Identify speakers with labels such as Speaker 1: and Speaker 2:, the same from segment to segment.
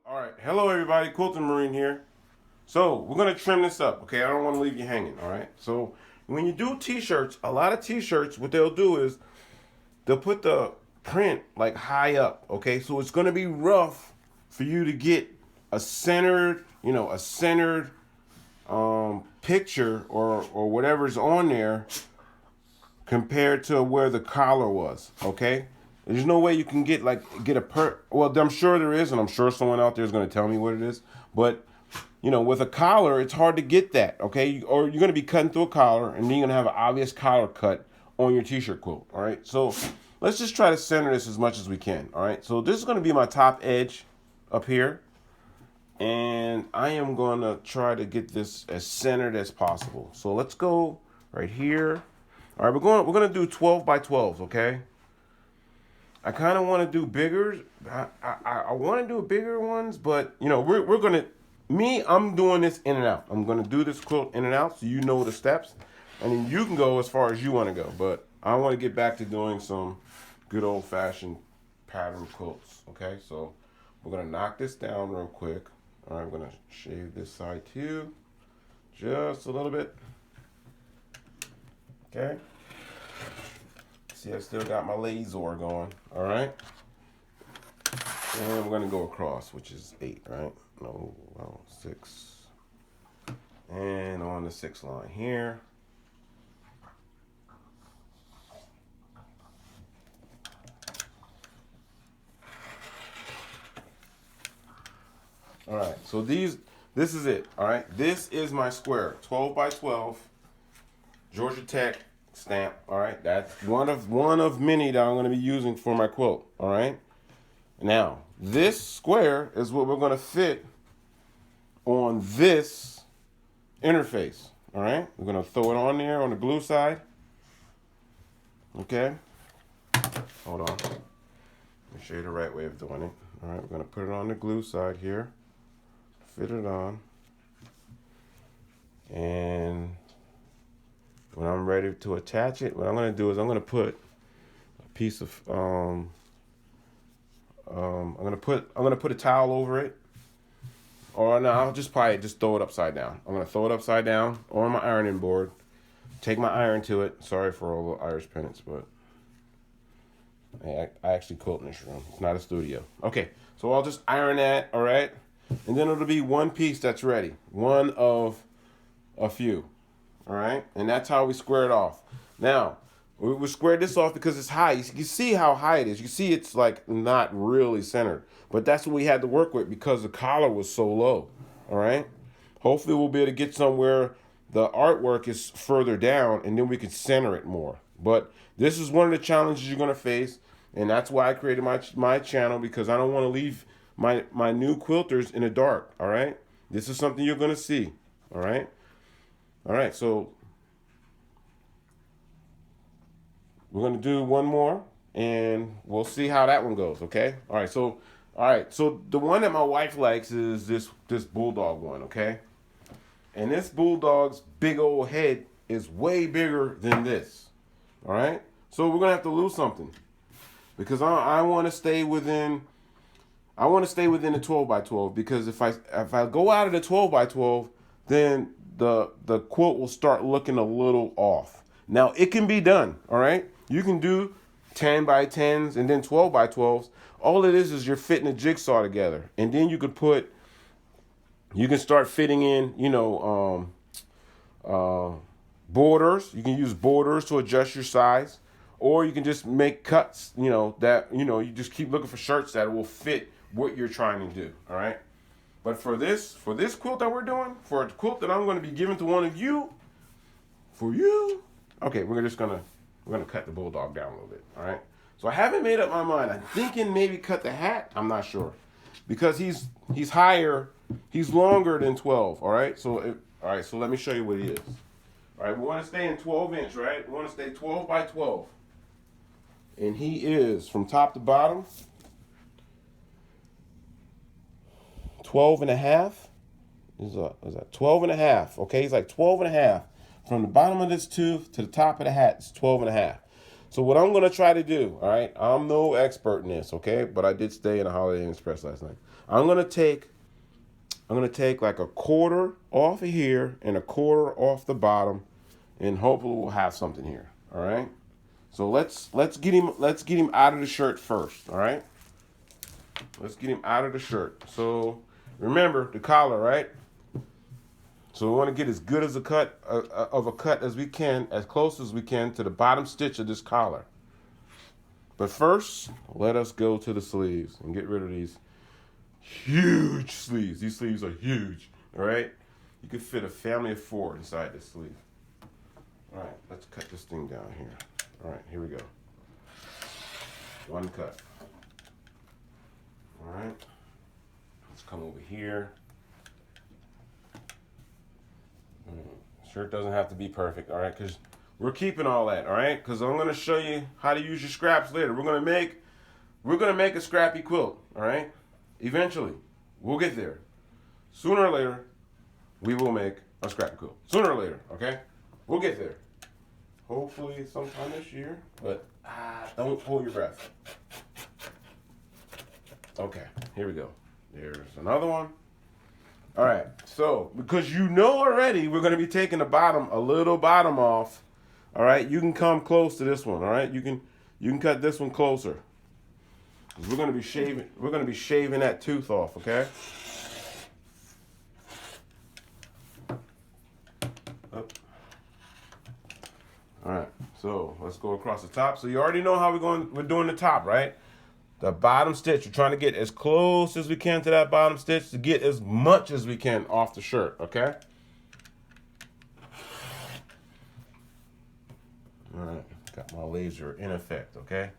Speaker 1: All right, hello everybody, Quilting Marine here. So we're gonna trim this up, okay? I don't want to leave you hanging, all right? So when you do t-shirts, a lot of t-shirts, what they'll do is they'll put the print like high up, okay? So it's gonna be rough for you to get a centered, picture or whatever's on there compared to where the collar was, okay? There's no way you can get well, I'm sure there is, and I'm sure someone out there is going to tell me what it is, but with a collar, it's hard to get that, okay? Or you're going to be cutting through a collar, and then you're going to have an obvious collar cut on your t-shirt quilt, all right? So let's just try to center this as much as we can, all right? So this is going to be my top edge up here, and I am going to try to get this as centered as possible. So let's go right here. All right, we're going to do 12 by 12s, okay? I kind of want to do bigger. I want to do bigger ones, but we're gonna. I'm doing this in and out. I'm gonna do this quilt in and out, so you know the steps, and then you can go as far as you want to go. But I want to get back to doing some good old fashioned pattern quilts. Okay, so we're gonna knock this down real quick. All right, I'm gonna shave this side too, just a little bit. Okay. See, I still got my laser going. All right. And we're going to go across, which is 8, right? No, well, 6. And on the 6th line here. All right. So this is it. All right. This is my square, 12 by 12, Georgia Tech stamp. All right, that's one of many that I'm going to be using for my quilt. All right, now this square is what we're going to fit on this interface. All right, we're going to throw it on there on the glue side. Okay, hold on, let me show you the right way of doing it. All right, we're going to put it on the glue side here, fit it on, and when I'm ready to attach it, what I'm going to do is I'm going to put a piece of I'm going to put a towel over it, or no, I'll just probably just throw it upside down. I'm going to throw it upside down on my ironing board. Take my iron to it. Sorry for all the Irish pennants, but I actually quilt in this room. It's not a studio. Okay, so I'll just iron that. All right, and then it'll be one piece that's ready. One of a few. All right, and that's how we square it off. Now, we squared this off because it's high. You can see how high it is. You can see it's like not really centered, but that's what we had to work with because the collar was so low. All right, hopefully we'll be able to get somewhere the artwork is further down, and then we can center it more. But this is one of the challenges you're gonna face, and that's why I created my channel, because I don't want to leave my new quilters in the dark. All right, this is something you're gonna see. All right. All right, so we're gonna do one more, and we'll see how that one goes. Okay. All right. So the one that my wife likes is this bulldog one. Okay. And this bulldog's big old head is way bigger than this. All right. So we're gonna have to lose something because I want to stay within. I want to stay within the 12 by 12 because if I go out of the 12 by 12, then the quilt will start looking a little off. Now, it can be done, all right? You can do 10 by 10s and then 12 by 12s. All it is you're fitting a jigsaw together. And then you can start fitting in, borders. You can use borders to adjust your size. Or you can just make cuts, you just keep looking for shirts that will fit what you're trying to do, all right? But for this quilt that we're doing, for a quilt that I'm going to be giving to one of you, okay, we're gonna cut the bulldog down a little bit. All right. So I haven't made up my mind. I'm thinking maybe cut the hat. I'm not sure because he's higher, he's longer than 12. All right. So let me show you what he is. All right. We want to stay in 12-inch. Right. We want to stay 12 by 12, and he is from top to bottom 12 and a half. Is that 12 and a half? Okay, he's like 12 and a half. From the bottom of this tooth to the top of the hat, it's 12 and a half. So what I'm gonna try to do, all right? I'm no expert in this, okay? But I did stay in a Holiday Inn Express last night. I'm gonna take like a quarter off of here and a quarter off the bottom, and hopefully we'll have something here. All right. So let's get him out of the shirt first. All right. Let's get him out of the shirt. So remember the collar, right? So we want to get as good as a cut as we can, as close as we can to the bottom stitch of this collar. But first, let us go to the sleeves and get rid of these huge sleeves. These sleeves are huge. All right. You could fit a family of 4 inside this sleeve. All right. Let's cut this thing down here. All right. Here we go. One cut. All right. Let's come over here. Shirt doesn't have to be perfect, all right? Because we're keeping all that, all right? Because I'm gonna show you how to use your scraps later. We're gonna make a scrappy quilt, all right? Eventually, we'll get there. Sooner or later, we will make a scrappy quilt. Sooner or later, okay? We'll get there. Hopefully sometime this year, but don't hold your breath. Okay, here we go. There's another one. All right, so because you know already we're going to be taking a little bottom off. All right, you can come close to this one. All right, you can cut this one closer. We're going to be shaving that tooth off. Okay. Up. All right, so let's go across the top. So you already know how we're doing the top, right? The bottom stitch, we're trying to get as close as we can to that bottom stitch to get as much as we can off the shirt, okay? All right, got my laser in effect, okay?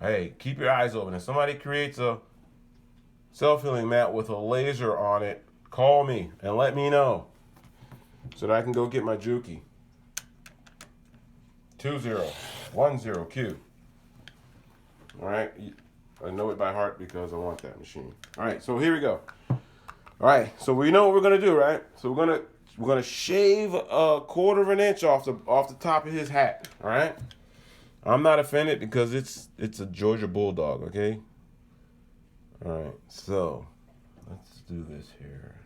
Speaker 1: Hey, keep your eyes open. If somebody creates a self-healing mat with a laser on it, call me and let me know so that I can go get my Juki. 2010Q. All right. I know it by heart because I want that machine. All right, so here we go. All right, so we know what we're gonna do, right? So we're gonna shave a quarter of an inch off the top of his hat. All right. I'm not offended because it's a Georgia Bulldog. Okay. All right, so let's do this here.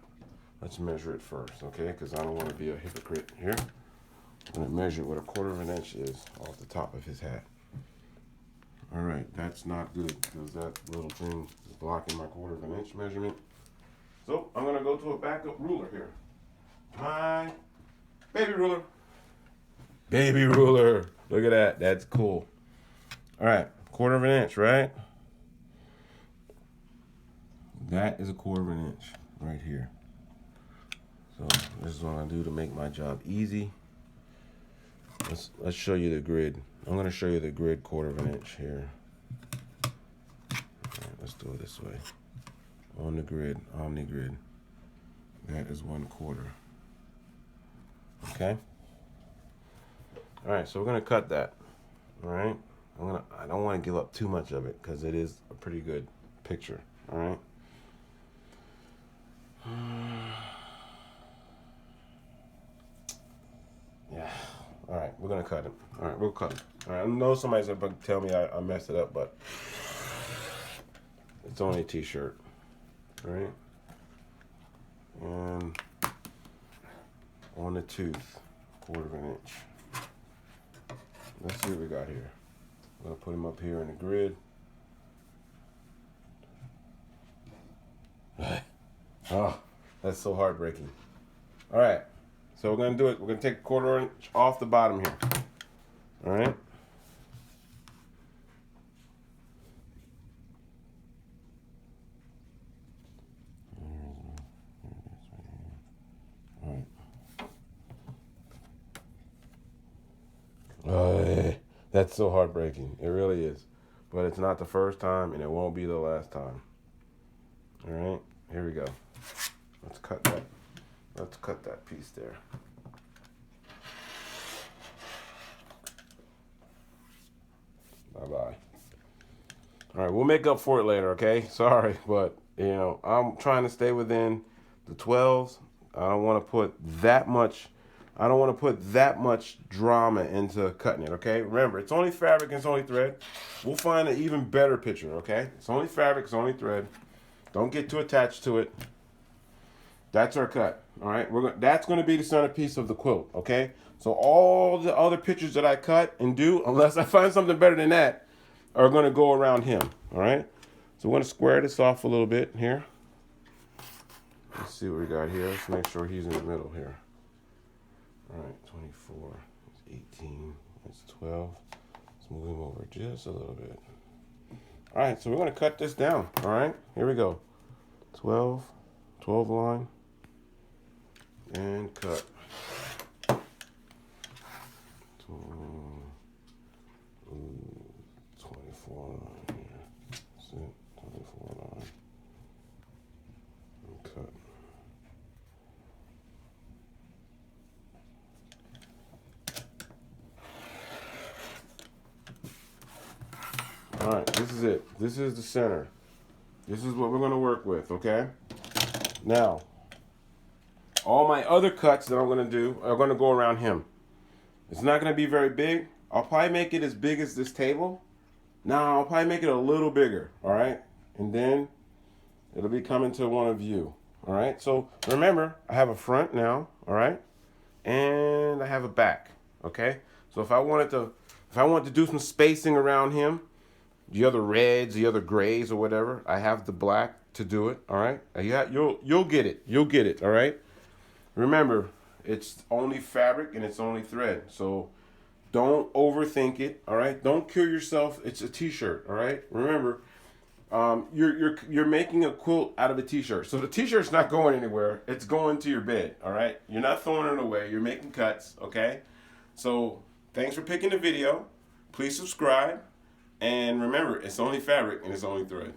Speaker 1: Let's measure it first, okay? Because I don't want to be a hypocrite here. I'm gonna measure what a quarter of an inch is off the top of his hat. All right, that's not good because that little thing is blocking my quarter of an inch measurement. So I'm gonna go to a backup ruler here. My baby ruler. Baby ruler. Look at that. That's cool. All right, quarter of an inch, right? That is a quarter of an inch right here. So this is what I'm gonna do to make my job easy. Let's show you the grid. I'm going to show you the grid quarter of an inch here. All right, let's do it this way. On the grid, omni grid. That is 1/4. Okay? All right, so we're going to cut that. All right? I don't want to give up too much of it because it is a pretty good picture. All right? Yeah. All right, we're gonna cut him. All right, we'll cut him. All right, I know somebody's gonna tell me I messed it up, but it's only a T-shirt, right? And on the tooth, quarter of an inch. Let's see what we got here. I'm gonna put him up here in the grid. Oh, that's so heartbreaking. All right. So we're going to do it. We're going to take a quarter inch off the bottom here. All right. All right. Oh, that's so heartbreaking. It really is. But it's not the first time and it won't be the last time. All right. Here we go. Let's cut that. Let's cut that piece there. Bye-bye. All right, we'll make up for it later, okay? Sorry, but, you know, I'm trying to stay within the 12s. I don't want to put that much I don't want to put that much drama into cutting it, okay? Remember, it's only fabric and it's only thread. We'll find an even better picture, okay? It's only fabric, it's only thread. Don't get too attached to it. That's our cut, all right? That's going to be the centerpiece of the quilt, okay? So all the other pictures that I cut and do, unless I find something better than that, are going to go around him, all right? So we're going to square this off a little bit here. Let's see what we got here. Let's make sure he's in the middle here. All right, 24, that's 18, that's 12. Let's move him over just a little bit. All right, so we're going to cut this down, all right? Here we go. 12 line, and cut. 24 line here. That's it, 24 line, and cut. All right, this is it. This is the center. This is what we're going to work with, okay? Now, all my other cuts that I'm going to do are going to go around him. It's not going to be very big. I'll probably make it as big as this table. Now, I'll probably make it a little bigger, all right? And then it'll be coming to one of you, all right? So remember, I have a front now, all right? And I have a back, okay? So if I wanted to do some spacing around him, the other reds, the other grays or whatever, I have the black to do it, all right? You'll get it. You'll get it, all right? Remember, it's only fabric and it's only thread. So don't overthink it, all right? Don't kill yourself. It's a t-shirt, all right? Remember, you're making a quilt out of a t-shirt. So the t-shirt's not going anywhere. It's going to your bed, all right? You're not throwing it away. You're making cuts, okay? So thanks for picking the video. Please subscribe. And remember, it's only fabric and it's only thread.